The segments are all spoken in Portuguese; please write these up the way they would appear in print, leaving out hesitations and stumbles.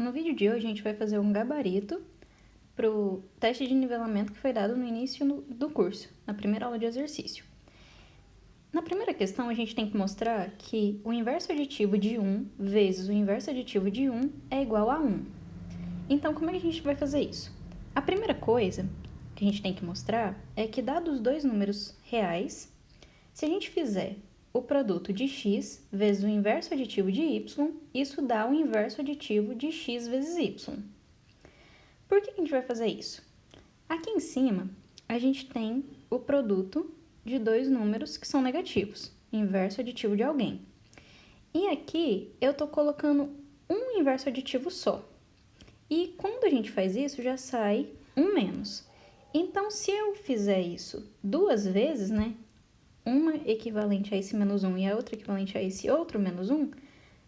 No vídeo de hoje a gente vai fazer um gabarito para o teste de nivelamento que foi dado no início do curso, na primeira aula de exercício. Na primeira questão a gente tem que mostrar que o inverso aditivo de 1 vezes o inverso aditivo de 1 é igual a 1. Então, como é que a gente vai fazer isso? A primeira coisa que a gente tem que mostrar é que, dados os dois números reais, se a gente fizer o produto de x vezes o inverso aditivo de y, isso dá o inverso aditivo de x vezes y. Por que a gente vai fazer isso? Aqui em cima, a gente tem o produto de dois números que são negativos, inverso aditivo de alguém. E aqui, eu estou colocando um inverso aditivo só. E quando a gente faz isso, já sai um menos. Então, se eu fizer isso duas vezes, né? Uma equivalente a esse menos 1 e a outra equivalente a esse outro menos 1,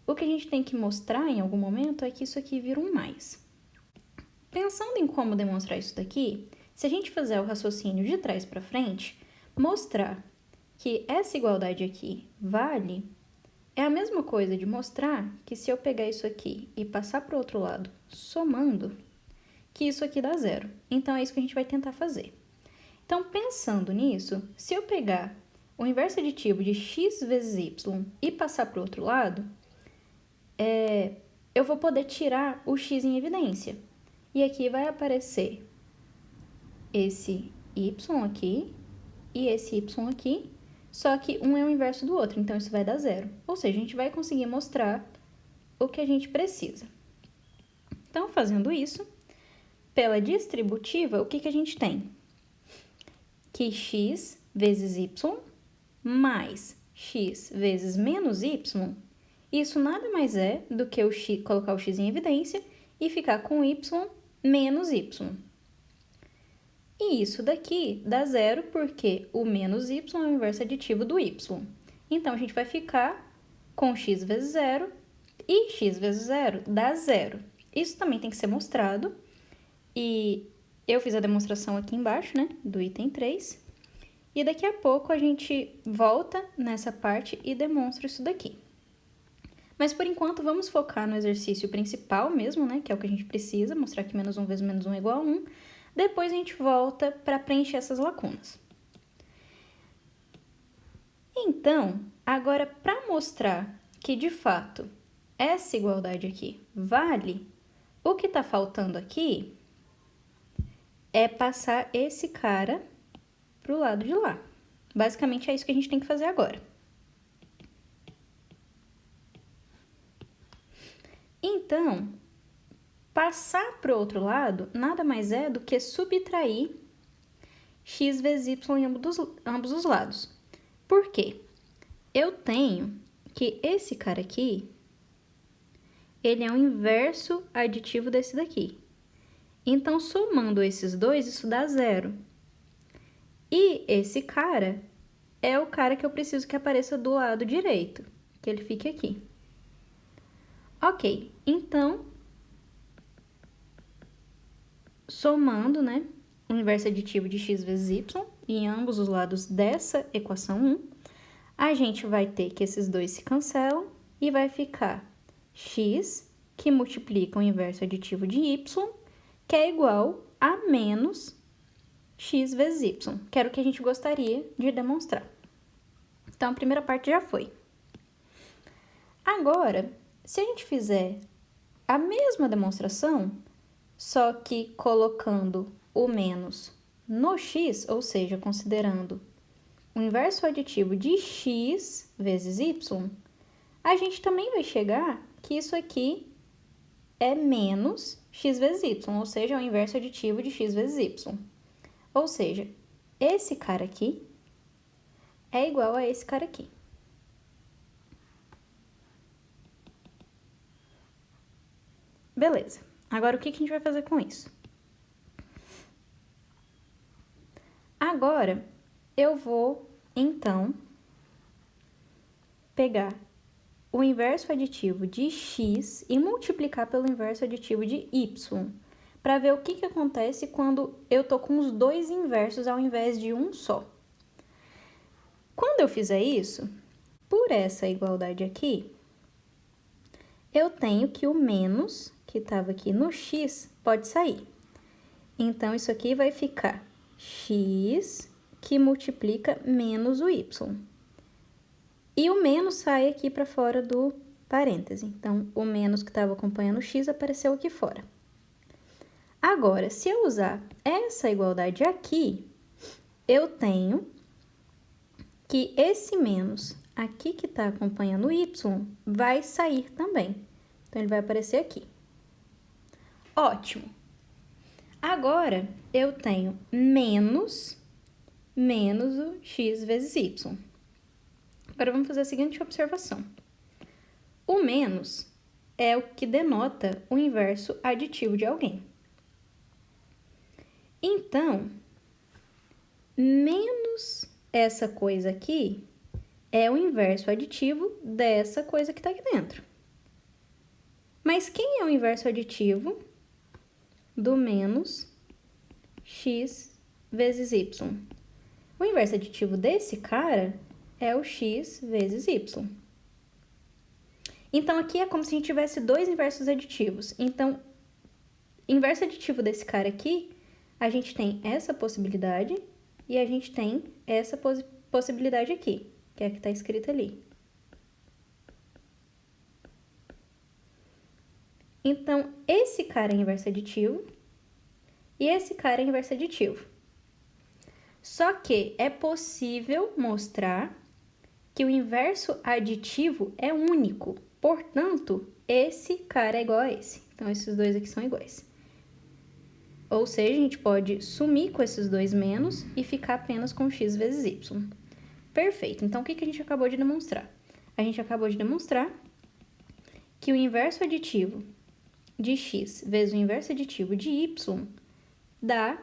o que a gente tem que mostrar em algum momento é que isso aqui vira um mais. Pensando em como demonstrar isso daqui, se a gente fizer o raciocínio de trás para frente, mostrar que essa igualdade aqui vale é a mesma coisa de mostrar que se eu pegar isso aqui e passar para o outro lado somando, que isso aqui dá zero. Então, é isso que a gente vai tentar fazer. Então, pensando nisso, se eu pegar o inverso aditivo de x vezes y e passar para o outro lado, eu vou poder tirar o x em evidência. E aqui vai aparecer esse y aqui e esse y aqui, só que um é o inverso do outro, então isso vai dar zero. Ou seja, a gente vai conseguir mostrar o que a gente precisa. Então, fazendo isso, pela distributiva, o que a gente tem? Que x vezes y mais x vezes menos y, isso nada mais é do que o x, colocar o x em evidência e ficar com y menos y. E isso daqui dá zero porque o menos y é o inverso aditivo do y. Então, a gente vai ficar com x vezes zero e x vezes zero dá zero. Isso também tem que ser mostrado e eu fiz a demonstração aqui embaixo, né, do item 3. E daqui a pouco a gente volta nessa parte e demonstra isso daqui. Mas por enquanto vamos focar no exercício principal mesmo, né? Que é o que a gente precisa, mostrar que menos 1 vezes menos 1 é igual a 1. Depois a gente volta para preencher essas lacunas. Então, agora para mostrar que de fato essa igualdade aqui vale, o que está faltando aqui é passar esse cara para o lado de lá. Basicamente, é isso que a gente tem que fazer agora. Então, passar para o outro lado nada mais é do que subtrair x vezes y em ambos os lados. Por quê? Eu tenho que esse cara aqui, ele é o inverso aditivo desse daqui. Então, somando esses dois, isso dá zero. E esse cara é o cara que eu preciso que apareça do lado direito, que ele fique aqui. Ok, então, somando, né, o inverso aditivo de x vezes y em ambos os lados dessa equação 1, a gente vai ter que esses dois se cancelam e vai ficar x, que multiplica o inverso aditivo de y, que é igual a menos x vezes y, que era o que a gente gostaria de demonstrar. Então, a primeira parte já foi. Agora, se a gente fizer a mesma demonstração, só que colocando o menos no x, ou seja, considerando o inverso aditivo de x vezes y, a gente também vai chegar que isso aqui é menos x vezes y, ou seja, é o inverso aditivo de x vezes y. Ou seja, esse cara aqui é igual a esse cara aqui. Beleza. Agora, o que a gente vai fazer com isso? Agora, eu vou, então, pegar o inverso aditivo de x e multiplicar pelo inverso aditivo de y, para ver o que acontece quando eu tô com os dois inversos ao invés de um só. Quando eu fizer isso, por essa igualdade aqui, eu tenho que o menos que estava aqui no x pode sair. Então, isso aqui vai ficar x que multiplica menos o y. E o menos sai aqui para fora do parêntese. Então, o menos que estava acompanhando o x apareceu aqui fora. Agora, se eu usar essa igualdade aqui, eu tenho que esse menos aqui que está acompanhando o y vai sair também. Então, ele vai aparecer aqui. Ótimo! Agora, eu tenho menos o x vezes y. Agora, vamos fazer a seguinte observação. O menos é o que denota o inverso aditivo de alguém. Então, menos essa coisa aqui é o inverso aditivo dessa coisa que está aqui dentro. Mas quem é o inverso aditivo do menos x vezes y? O inverso aditivo desse cara é o x vezes y. Então, aqui é como se a gente tivesse dois inversos aditivos. Então, inverso aditivo desse cara aqui, a gente tem essa possibilidade e a gente tem essa possibilidade aqui, que é a que está escrita ali. Então, esse cara é inverso aditivo e esse cara é inverso aditivo. Só que é possível mostrar que o inverso aditivo é único. Portanto, esse cara é igual a esse. Então, esses dois aqui são iguais. Ou seja, a gente pode sumir com esses dois menos e ficar apenas com x vezes y. Perfeito. Então, o que a gente acabou de demonstrar? A gente acabou de demonstrar que o inverso aditivo de x vezes o inverso aditivo de y dá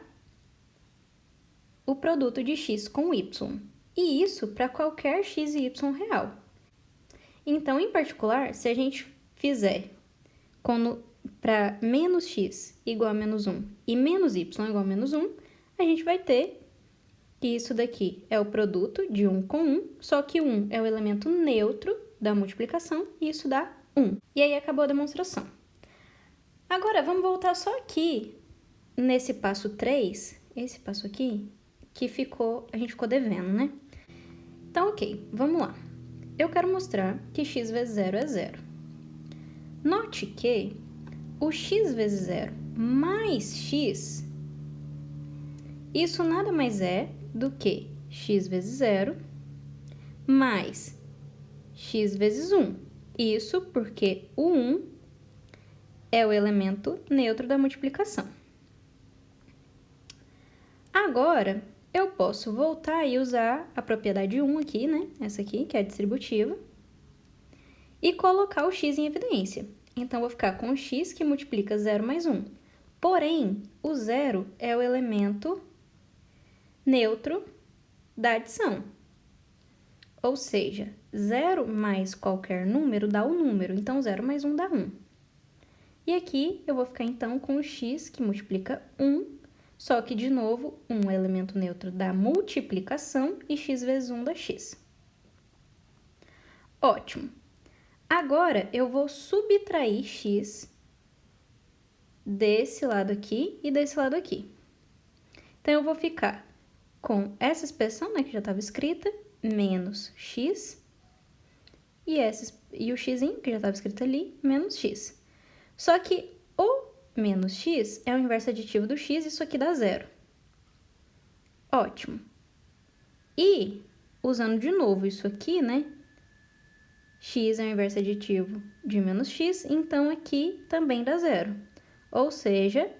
o produto de x com y. E isso para qualquer x e y real. Então, em particular, se a gente fizer para menos x igual a menos 1 e menos y igual a menos 1, a gente vai ter que isso daqui é o produto de 1 com 1, só que 1 é o elemento neutro da multiplicação e isso dá 1. E aí acabou a demonstração. Agora, vamos voltar só aqui nesse passo 3, esse passo aqui, que a gente ficou devendo, né? Então, ok, vamos lá. Eu quero mostrar que x vezes 0 é 0. Note que o x vezes 0 mais x, isso nada mais é do que x vezes 0 mais x vezes 1. Isso porque o 1 é o elemento neutro da multiplicação. Agora, eu posso voltar e usar a propriedade 1 aqui, né? Essa aqui, que é a distributiva, e colocar o x em evidência. Então, vou ficar com o x que multiplica 0 mais 1. Porém, o 0 é o elemento neutro da adição. Ou seja, 0 mais qualquer número dá o número. Então, 0 mais 1 dá 1. E aqui, eu vou ficar, então, com o x que multiplica 1. Só que, de novo, 1 é elemento neutro da multiplicação e x vezes 1 dá x. Ótimo. Agora, eu vou subtrair x desse lado aqui e desse lado aqui. Então, eu vou ficar com essa expressão, né, que já estava escrita, menos x, e o x, que já estava escrito ali, menos x. Só que o menos x é o inverso aditivo do x, isso aqui dá 0. Ótimo. E, usando de novo isso aqui, né, x é o inverso aditivo de menos x, então aqui também dá 0. Ou seja,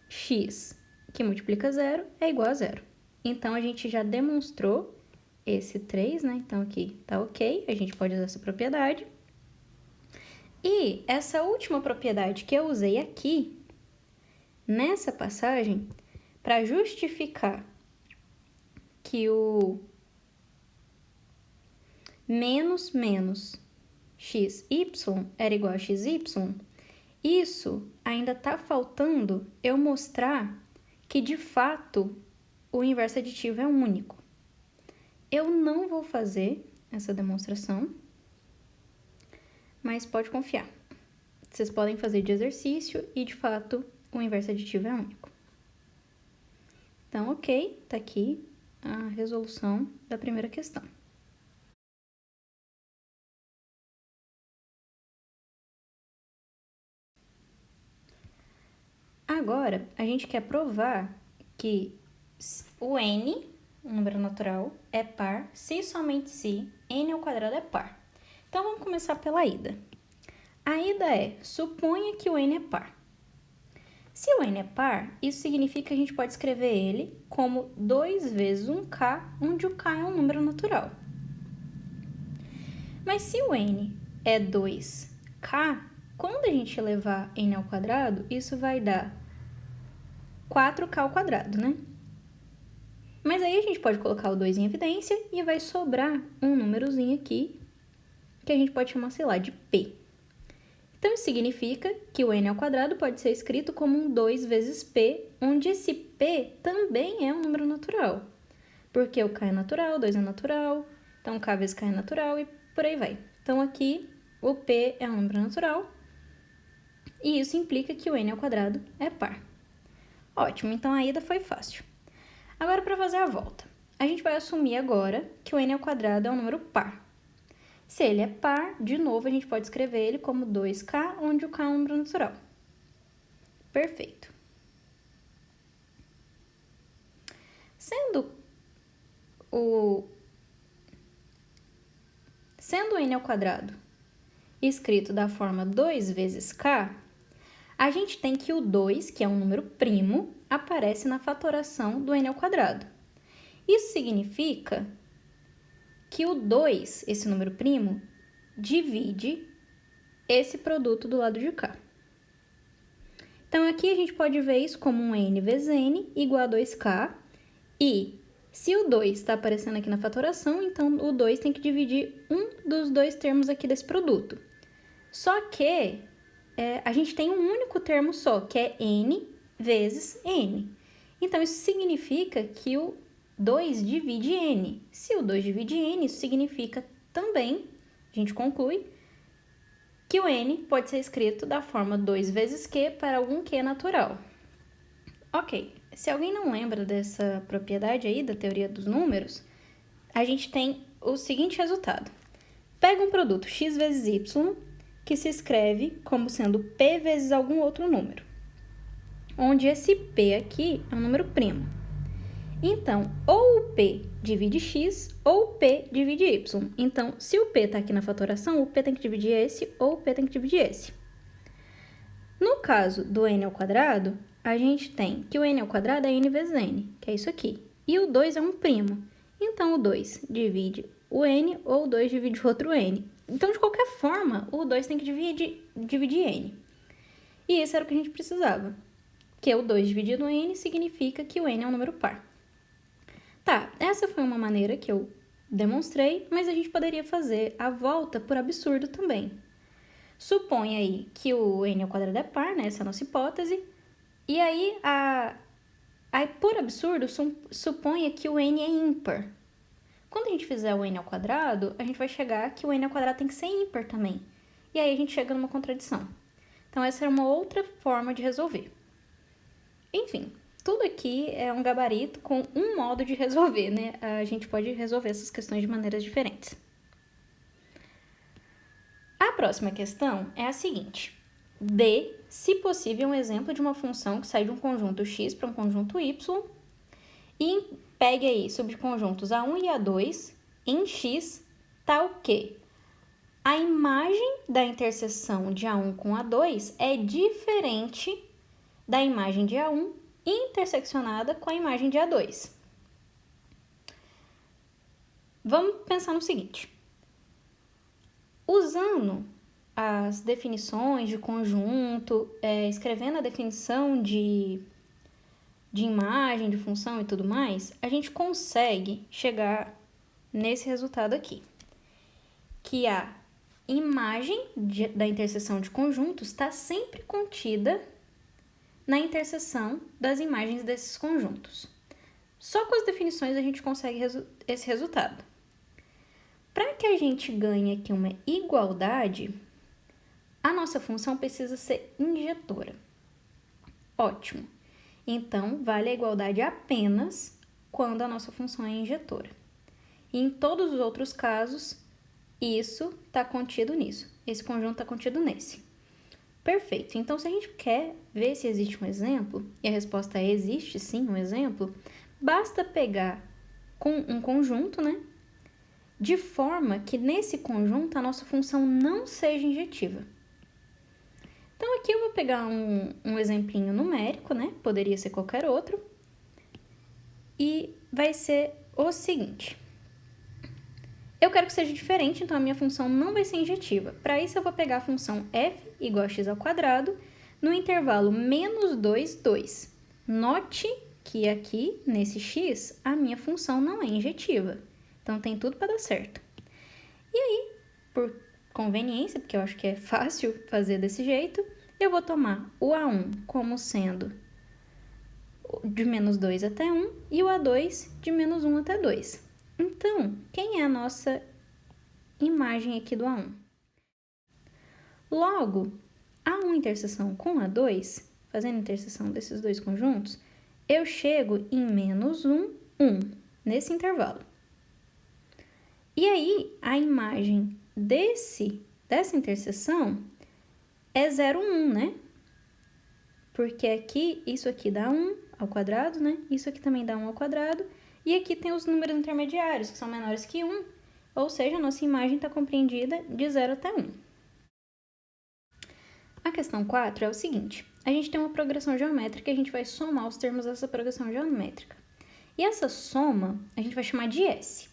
x que multiplica 0 é igual a 0. Então, a gente já demonstrou esse 3, né? Então, aqui tá ok, a gente pode usar essa propriedade. E essa última propriedade que eu usei aqui, nessa passagem, para justificar que o menos xy era igual a xy, isso ainda está faltando eu mostrar que, de fato, o inverso aditivo é único. Eu não vou fazer essa demonstração, mas pode confiar Vocês podem fazer de exercício e, de fato, o inverso aditivo é único. Então, ok, tá aqui a resolução da primeira questão. Agora, a gente quer provar que o n, um número natural, é par se e somente se n ao quadrado é par. Então, vamos começar pela ida. A ida é, suponha que o n é par. Se o n é par, isso significa que a gente pode escrever ele como 2 vezes um k, onde o k é um número natural. Mas se o n é 2k, quando a gente levar n ao quadrado, isso vai dar 4k ao quadrado, né? Mas aí a gente pode colocar o 2 em evidência e vai sobrar um númerozinho aqui, que a gente pode chamar, sei lá, de p. Então, isso significa que o n ao quadrado pode ser escrito como um 2 vezes p, onde esse p também é um número natural. Porque o k é natural, 2 é natural, então k vezes k é natural e por aí vai. Então, aqui, o p é um número natural e isso implica que o n ao quadrado é par. Ótimo, então a ida foi fácil. Agora, para fazer a volta, a gente vai assumir agora que o n ao quadrado é um número par. Se ele é par, de novo, a gente pode escrever ele como 2k, onde o k é um número natural. Perfeito. Sendo o n ao quadrado escrito da forma 2 vezes k, a gente tem que o 2, que é um número primo, aparece na fatoração do n ao quadrado. Isso significa que o 2, esse número primo, divide esse produto do lado de cá. Então, aqui a gente pode ver isso como um n vezes n igual a 2k. E se o 2 está aparecendo aqui na fatoração, então o 2 tem que dividir um dos dois termos aqui desse produto. Só que a gente tem um único termo só, que é n vezes n. Então, isso significa que o 2 divide n. Se o 2 divide n, isso significa também, a gente conclui, que o n pode ser escrito da forma 2 vezes q para algum q natural. Ok, se alguém não lembra dessa propriedade aí da teoria dos números, a gente tem o seguinte resultado. Pega um produto x vezes y, que se escreve como sendo p vezes algum outro número, onde esse p aqui é um número primo. Então, ou o p divide x, ou o p divide y. Então, se o p está aqui na fatoração, o p tem que dividir esse, ou o p tem que dividir esse. No caso do n ao quadrado, a gente tem que o n ao quadrado é n vezes n, que é isso aqui. E o 2 é um primo. Então, o 2 divide o n, ou o 2 divide o outro n. Então, de qualquer forma, o 2 tem que dividir n. E isso era o que a gente precisava. Que o 2 dividido n significa que o n é um número par. Tá, essa foi uma maneira que eu demonstrei, mas a gente poderia fazer a volta por absurdo também. Supõe aí que o n ao quadrado é par, né? Essa é a nossa hipótese. E aí, por absurdo, suponha que o n é ímpar. Quando a gente fizer o n ao quadrado, a gente vai chegar que o n ao quadrado tem que ser ímpar também. E aí a gente chega numa contradição. Então, essa era uma outra forma de resolver. Enfim, tudo aqui é um gabarito com um modo de resolver, né? A gente pode resolver essas questões de maneiras diferentes. A próxima questão é a seguinte. Dê, se possível, um exemplo de uma função que sai de um conjunto x para um conjunto y e pegue aí subconjuntos A1 e A2 em x tal que a imagem da interseção de A1 com A2 é diferente da imagem de A1 interseccionada com a imagem de A2. Vamos pensar no seguinte. Usando as definições de conjunto, escrevendo a definição de imagem, de função e tudo mais, a gente consegue chegar nesse resultado aqui. Que a imagem da interseção de conjuntos está sempre contida na interseção das imagens desses conjuntos. Só com as definições a gente consegue esse resultado. Para que a gente ganhe aqui uma igualdade, A nossa função precisa ser injetora. Ótimo. Então, vale a igualdade apenas quando a nossa função é injetora. E em todos os outros casos, isso está contido nisso. Esse conjunto está contido nesse. Perfeito. Então, se a gente quer ver se existe um exemplo, e a resposta é existe sim um exemplo, basta pegar um conjunto, né? De forma que nesse conjunto a nossa função não seja injetiva. Então, aqui eu vou pegar um exemplinho numérico, né? Poderia ser qualquer outro. E vai ser o seguinte. Eu quero que seja diferente, então a minha função não vai ser injetiva. Para isso, eu vou pegar a função f igual a x ao quadrado no intervalo menos 2, 2. Note que aqui, nesse x, a minha função não é injetiva. Então, tem tudo para dar certo. E aí, por conveniência, porque eu acho que é fácil fazer desse jeito, eu vou tomar o A1 como sendo de menos 2 até 1 e o A2 de menos 1 até 2. Então, quem é a nossa imagem aqui do A1? Logo, A1 interseção com A2, fazendo interseção desses dois conjuntos, eu chego em menos 1, 1, nesse intervalo. E aí, a imagem dessa interseção é 0, 1, né? Porque aqui, isso aqui dá 1 ao quadrado, né? Isso aqui também dá 1 ao quadrado. E aqui tem os números intermediários, que são menores que 1. Ou seja, a nossa imagem está compreendida de 0 até 1. A questão 4 é o seguinte. A gente tem uma progressão geométrica e a gente vai somar os termos dessa progressão geométrica. E essa soma, a gente vai chamar de S.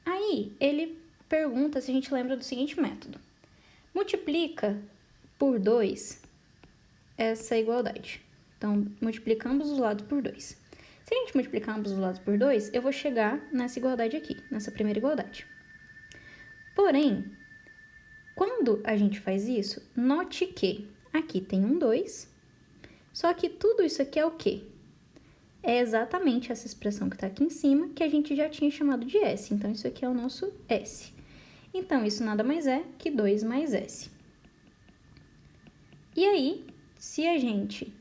Aí, ele pergunta se a gente lembra do seguinte método. Multiplica por 2 essa igualdade. Então, multiplica ambos os lados por 2. Se a gente multiplicar ambos os lados por 2, eu vou chegar nessa igualdade aqui, nessa primeira igualdade. Porém, quando a gente faz isso, note que aqui tem um 2, só que tudo isso aqui é o quê? É exatamente essa expressão que está aqui em cima, que a gente já tinha chamado de S. Então, isso aqui é o nosso S. Então, isso nada mais é que 2 mais S. E aí, se a gente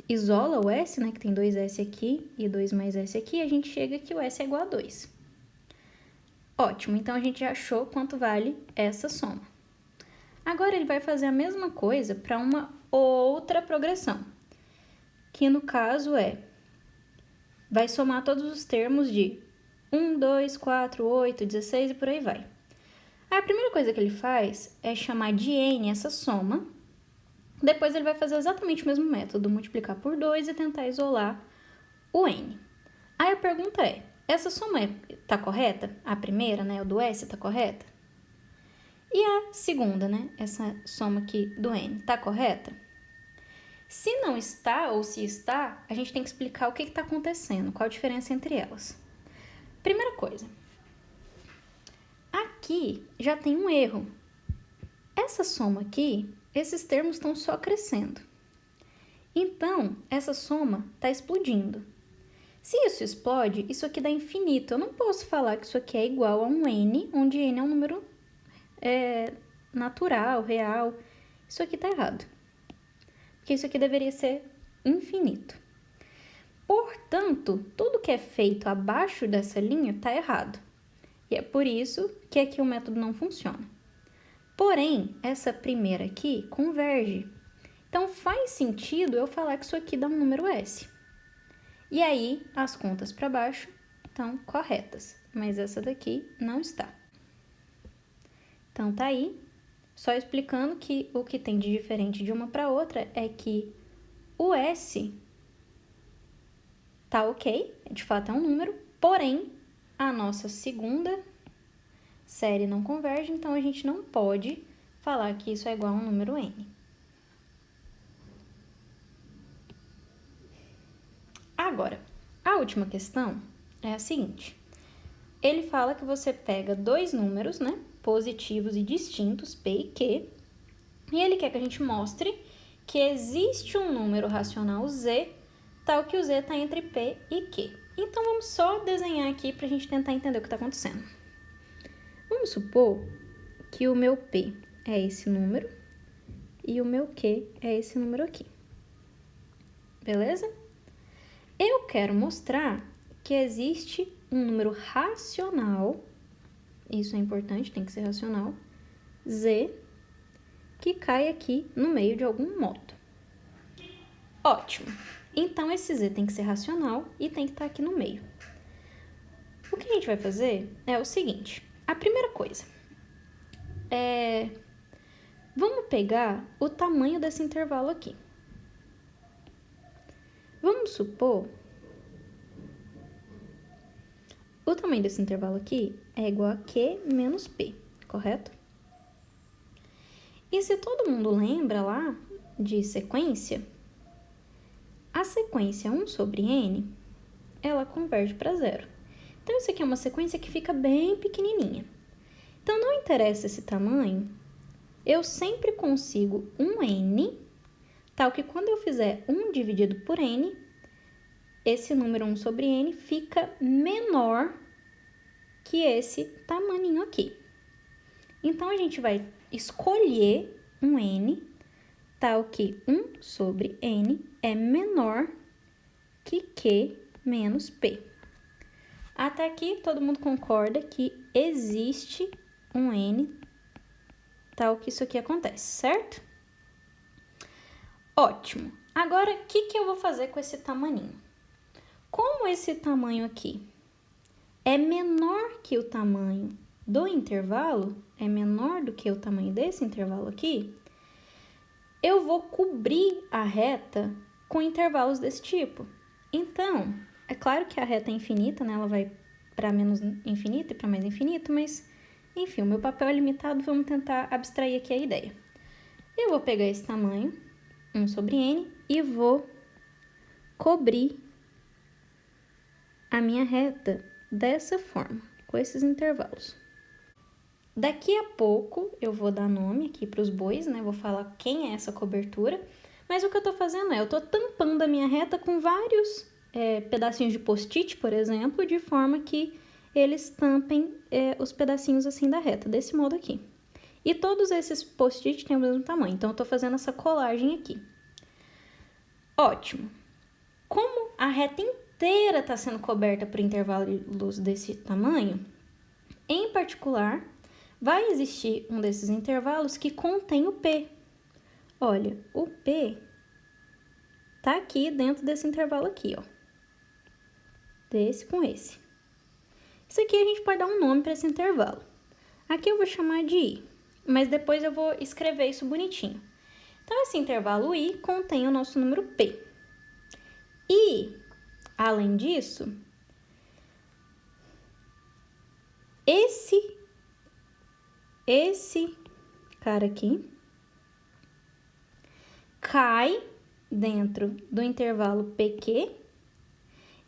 isola o S, né, que tem 2S aqui e 2 mais S aqui, a gente chega que o S é igual a 2. Ótimo, então a gente já achou quanto vale essa soma. Agora, ele vai fazer a mesma coisa para uma outra progressão, que no caso vai somar todos os termos de 1, 2, 4, 8, 16 e por aí vai. Aí, a primeira coisa que ele faz é chamar de n essa soma. Depois ele vai fazer exatamente o mesmo método, multiplicar por 2 e tentar isolar o n. Aí a pergunta é, essa soma está correta? A primeira, né, o do S, está correta? E a segunda, né, essa soma aqui do n, está correta? Se não está ou se está, a gente tem que explicar o que está acontecendo, qual a diferença entre elas. Primeira coisa, aqui já tem um erro. Essa soma aqui, esses termos estão só crescendo. Então, essa soma está explodindo. Se isso explode, isso aqui dá infinito. Eu não posso falar que isso aqui é igual a um n, onde n é um número natural, real. Isso aqui está errado. Porque isso aqui deveria ser infinito. Portanto, tudo que é feito abaixo dessa linha está errado. E é por isso que aqui o método não funciona. Porém, essa primeira aqui converge. Então, faz sentido eu falar que isso aqui dá um número S. E aí, as contas para baixo estão corretas, mas essa daqui não está. Então, tá aí, só explicando que o que tem de diferente de uma para outra é que o S tá ok, de fato é um número, porém, a nossa segunda série não converge, então a gente não pode falar que isso é igual a um número n. Agora, a última questão é a seguinte. Ele fala que você pega dois números, né, positivos e distintos, P e Q, e ele quer que a gente mostre que existe um número racional Z, tal que o Z está entre P e Q. Então, vamos só desenhar aqui para a gente tentar entender o que está acontecendo. Vamos supor que o meu P é esse número e o meu Q é esse número aqui. Beleza? Eu quero mostrar que existe um número racional, isso é importante, tem que ser racional, Z, que cai aqui no meio de algum modo. Ótimo! Então, esse Z tem que ser racional e tem que estar aqui no meio. O que a gente vai fazer é o seguinte. A primeira coisa vamos pegar o tamanho desse intervalo aqui. Vamos supor o tamanho desse intervalo aqui é igual a Q menos P, correto? E se todo mundo lembra lá de sequência, a sequência 1 sobre n, ela converge para zero. Então, isso aqui é uma sequência que fica bem pequenininha. Então, não interessa esse tamanho, eu sempre consigo um n, tal que quando eu fizer 1 dividido por n, esse número 1 sobre n fica menor que esse tamaninho aqui. Então, a gente vai escolher um n, tal que 1 sobre n é menor que Q menos P. Até aqui, todo mundo concorda que existe um n, tal que isso aqui acontece, certo? Ótimo! Agora, o que eu vou fazer com esse tamaninho? Como esse tamanho aqui é menor que o tamanho do intervalo, é menor do que o tamanho desse intervalo aqui, eu vou cobrir a reta com intervalos desse tipo. Então, é claro que a reta é infinita, né? Ela vai para menos infinito e para mais infinito, mas, enfim, o meu papel é limitado, vamos tentar abstrair aqui a ideia. Eu vou pegar esse tamanho, 1 sobre n, e vou cobrir a minha reta dessa forma, com esses intervalos. Daqui a pouco eu vou dar nome aqui para os bois, né? Vou falar quem é essa cobertura, mas o que eu tô fazendo eu tô tampando a minha reta com vários pedacinhos de post-it, por exemplo, de forma que eles tampem os pedacinhos assim da reta, desse modo aqui. E todos esses post-it têm o mesmo tamanho, então eu tô fazendo essa colagem aqui. Ótimo! Como a reta inteira está sendo coberta por intervalos desse tamanho, em particular, vai existir um desses intervalos que contém o P. Olha, o P tá aqui dentro desse intervalo aqui, ó. Desse com esse. Isso aqui a gente pode dar um nome para esse intervalo. Aqui eu vou chamar de I, mas depois eu vou escrever isso bonitinho. Então, esse intervalo I contém o nosso número P. E, além disso, esse cara aqui cai dentro do intervalo PQ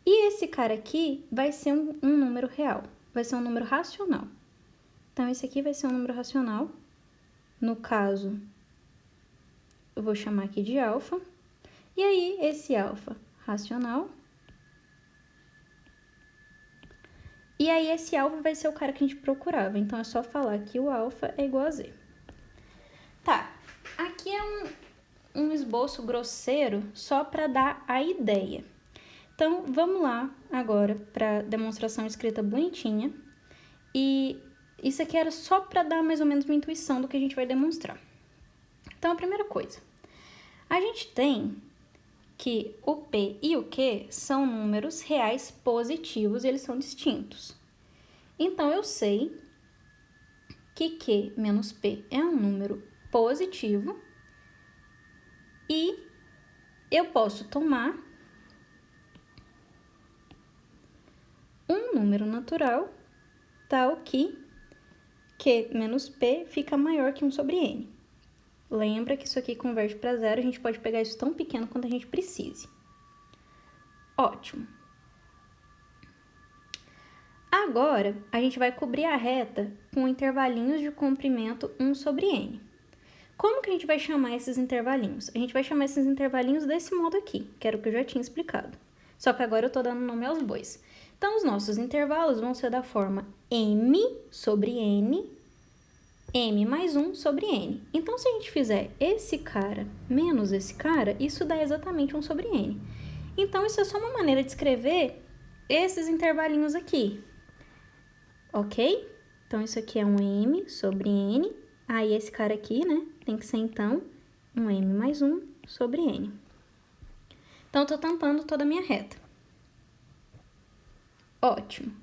e esse cara aqui vai ser um número real, vai ser um número racional. Então, esse aqui vai ser um número racional. No caso, eu vou chamar aqui de alfa. E aí, esse alfa racional. E aí, esse alfa vai ser o cara que a gente procurava. Então, é só falar que o alfa é igual a Z. Tá, aqui é um esboço grosseiro só para dar a ideia. Então, vamos lá agora para a demonstração escrita bonitinha. E isso aqui era só para dar mais ou menos uma intuição do que a gente vai demonstrar. Então, a primeira coisa. A gente tem que o P e o Q são números reais positivos e eles são distintos. Então, eu sei que Q menos P é um número positivo e eu posso tomar um número natural tal que Q menos P fica maior que 1 sobre N. Lembra que isso aqui converge para zero, a gente pode pegar isso tão pequeno quanto a gente precise. Ótimo. Agora, a gente vai cobrir a reta com intervalinhos de comprimento 1 sobre N. Como que a gente vai chamar esses intervalinhos? A gente vai chamar esses intervalinhos desse modo aqui, que era o que eu já tinha explicado. Só que agora eu tô dando nome aos bois. Então, os nossos intervalos vão ser da forma M sobre N m mais 1 sobre n. Então, se a gente fizer esse cara menos esse cara, isso dá exatamente 1 sobre n. Então, isso é só uma maneira de escrever esses intervalinhos aqui, ok? Então, isso aqui é um m sobre n. Aí, esse cara aqui, né, tem que ser, então, um m mais 1 sobre n. Então, eu tô tampando toda a minha reta. Ótimo.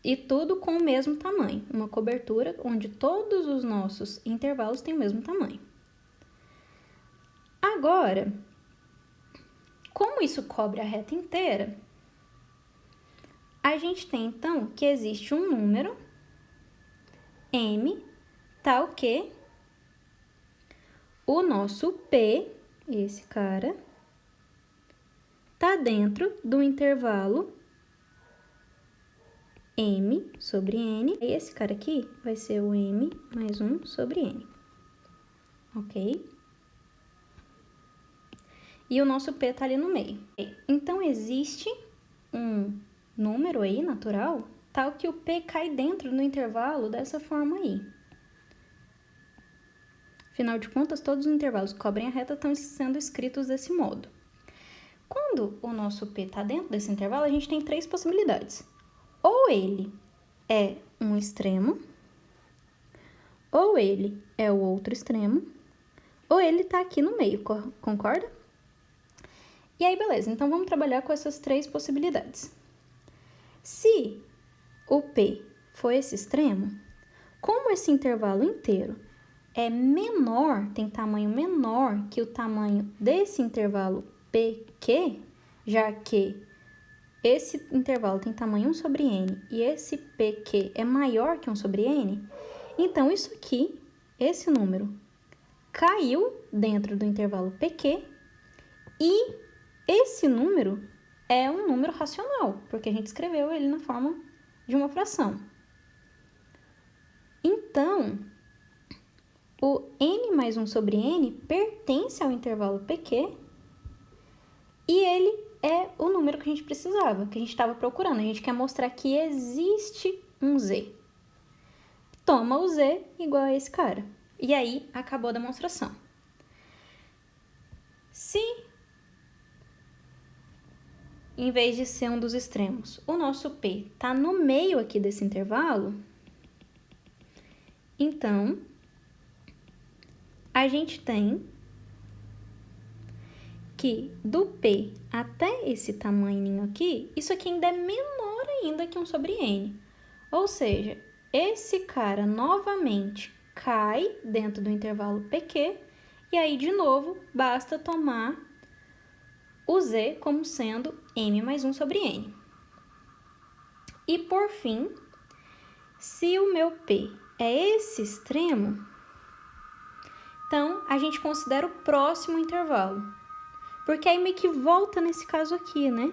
E tudo com o mesmo tamanho. Uma cobertura onde todos os nossos intervalos têm o mesmo tamanho. Agora, como isso cobre a reta inteira, a gente tem, então, que existe um número, m, tal que o nosso P, esse cara, tá dentro do intervalo m sobre n. E esse cara aqui vai ser o m mais 1 sobre n, ok? E o nosso P tá ali no meio. Então, existe um número aí, natural, tal que o P cai dentro do intervalo dessa forma aí. Afinal de contas, todos os intervalos que cobrem a reta estão sendo escritos desse modo. Quando o nosso P está dentro desse intervalo, a gente tem 3 possibilidades. Ou ele é um extremo, ou ele é o outro extremo, ou ele está aqui no meio, concorda? E aí, beleza, então vamos trabalhar com essas 3 possibilidades. Se o P for esse extremo, como esse intervalo inteiro é menor, tem tamanho menor que o tamanho desse intervalo PQ, já que esse intervalo tem tamanho 1 sobre n e esse PQ é maior que 1 sobre n, então isso aqui, esse número, caiu dentro do intervalo PQ e esse número é um número racional, porque a gente escreveu ele na forma de uma fração. Então, o n mais 1 sobre n pertence ao intervalo PQ e ele é o número que a gente precisava, que a gente estava procurando. A gente quer mostrar que existe um z. Toma o z igual a esse cara. E aí, acabou a demonstração. Se, em vez de ser um dos extremos, o nosso P está no meio aqui desse intervalo, então, a gente tem que do P até esse tamanho aqui, isso aqui ainda é menor ainda que 1 sobre n. Ou seja, esse cara novamente cai dentro do intervalo PQ, e aí, de novo, basta tomar o z como sendo m mais 1 sobre n. E, por fim, se o meu P é esse extremo, então, a gente considera o próximo intervalo. Porque aí meio que volta nesse caso aqui, né?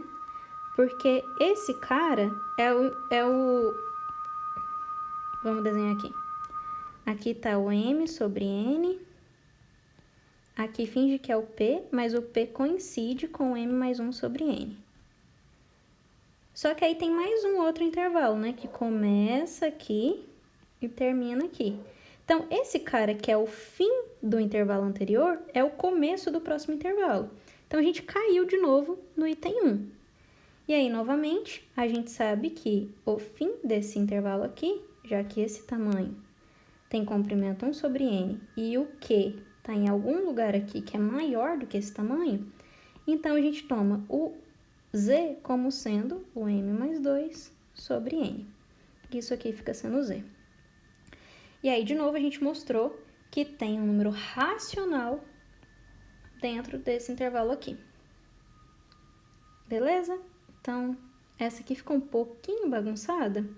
Porque esse cara é o... Vamos desenhar aqui. Aqui tá o m sobre n. Aqui finge que é o P, mas o P coincide com o m mais 1 sobre n. Só que aí tem mais um outro intervalo, né? Que começa aqui e termina aqui. Então, esse cara que é o fim do intervalo anterior é o começo do próximo intervalo. Então, a gente caiu de novo no item 1. E aí, novamente, a gente sabe que o fim desse intervalo aqui, já que esse tamanho tem comprimento 1 sobre n e o Q está em algum lugar aqui que é maior do que esse tamanho, então a gente toma o z como sendo o m mais 2 sobre n. Isso aqui fica sendo z. E aí, de novo, a gente mostrou que tem um número racional dentro desse intervalo aqui. Beleza? Então, essa aqui ficou um pouquinho bagunçada,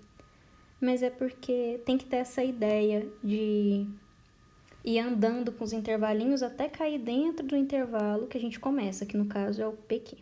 mas é porque tem que ter essa ideia de ir andando com os intervalinhos até cair dentro do intervalo que a gente começa, que no caso é o PQ.